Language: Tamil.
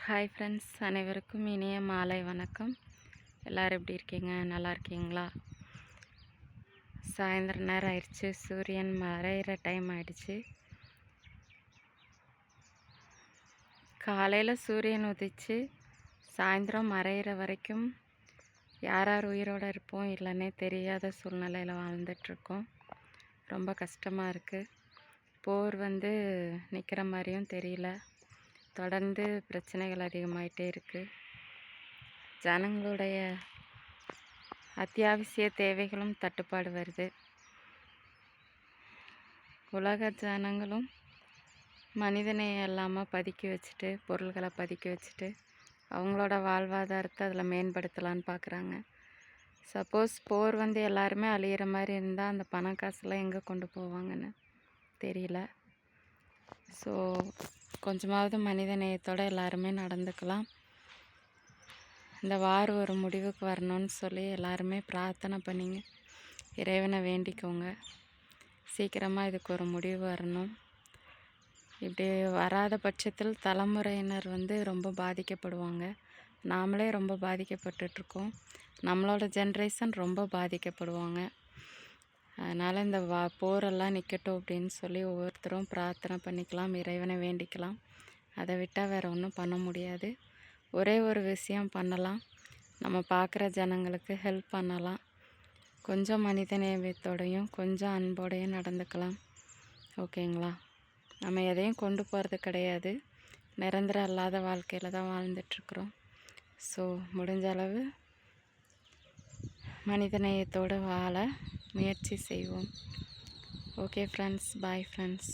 ஹாய் ஃப்ரெண்ட்ஸ், அனைவருக்கும் இனிய மாலை வணக்கம். எல்லோரும் எப்படி இருக்கீங்க? நல்லா இருக்கீங்களா? சாயந்தரம் நேரம் ஆயிடுச்சு, சூரியன் மறையிற டைம் ஆயிடுச்சு. காலையில் சூரியன் உதிச்சு சாயந்தரம் மறையிற வரைக்கும் யார் யார் உயிரோடு இருப்போம் இல்லைன்னே தெரியாத சூழ்நிலையில் வாழ்ந்துட்டுருக்கோம். ரொம்ப கஷ்டமாக இருக்குது. போர் நிற்கிற மாதிரியும் தெரியல. தொடர்ந்து பிரச்சனைகள் அதிகமாயிட்டே இருக்குது. ஜனங்களுடைய அத்தியாவசிய தேவைகளும் தட்டுப்பாடு வருது. உலக ஜனங்களும் மனிதநேயம் இல்லாமல் பதுக்கி வச்சுட்டு, பொருள்களை பதுக்கி வச்சுட்டு அவங்களோட வாழ்வாதாரத்தை அதில் மேம்படுத்தலான்னு பார்க்குறாங்க. சப்போஸ் போர் எல்லாருமே அழியிற மாதிரி இருந்தால் அந்த பணம் காசுலாம் எங்கே கொண்டு போவாங்கன்னு தெரியல. ஸோ கொஞ்சமாவது மனித நேயத்தோடு எல்லாருமே நடந்துக்கலாம். இந்த வார் ஒரு முடிவுக்கு வரணும்னு சொல்லி எல்லாருமே பிரார்த்தனை பண்ணிங்க. இறைவனை வேண்டிக்கோங்க, சீக்கிரமாக இதுக்கு ஒரு முடிவு வரணும். இப்படி வராத பட்சத்தில் தலைமுறையினர் ரொம்ப பாதிக்கப்படுவாங்க. நாமளே ரொம்ப பாதிக்கப்பட்டுட்ருக்கோம். நம்மளோட ஜென்ரேஷன் ரொம்ப பாதிக்கப்படுவாங்க. அதனால் இந்த போரெல்லாம் நிற்கட்டும் அப்படின்னு சொல்லி ஒவ்வொருத்தரும் பிரார்த்தனை பண்ணிக்கலாம், இறைவனை வேண்டிக்கலாம். அதை விட்டால் வேறு ஒன்றும் பண்ண முடியாது. ஒரே ஒரு விஷயம் பண்ணலாம், நம்ம பார்க்குற ஜனங்களுக்கு ஹெல்ப் பண்ணலாம். கொஞ்சம் மனித நேயத்தோடையும் கொஞ்சம் அன்போடையும் நடந்துக்கலாம். ஓகேங்களா? நம்ம எதையும் கொண்டு போகிறது கிடையாது. நிரந்தரம் இல்லாத வாழ்க்கையில் தான் வாழ்ந்துட்டுருக்குறோம். ஸோ முடிஞ்ச அளவு மனித நேயத்தோடு வாழ முயற்சி செய்வோம். Okay friends, bye friends.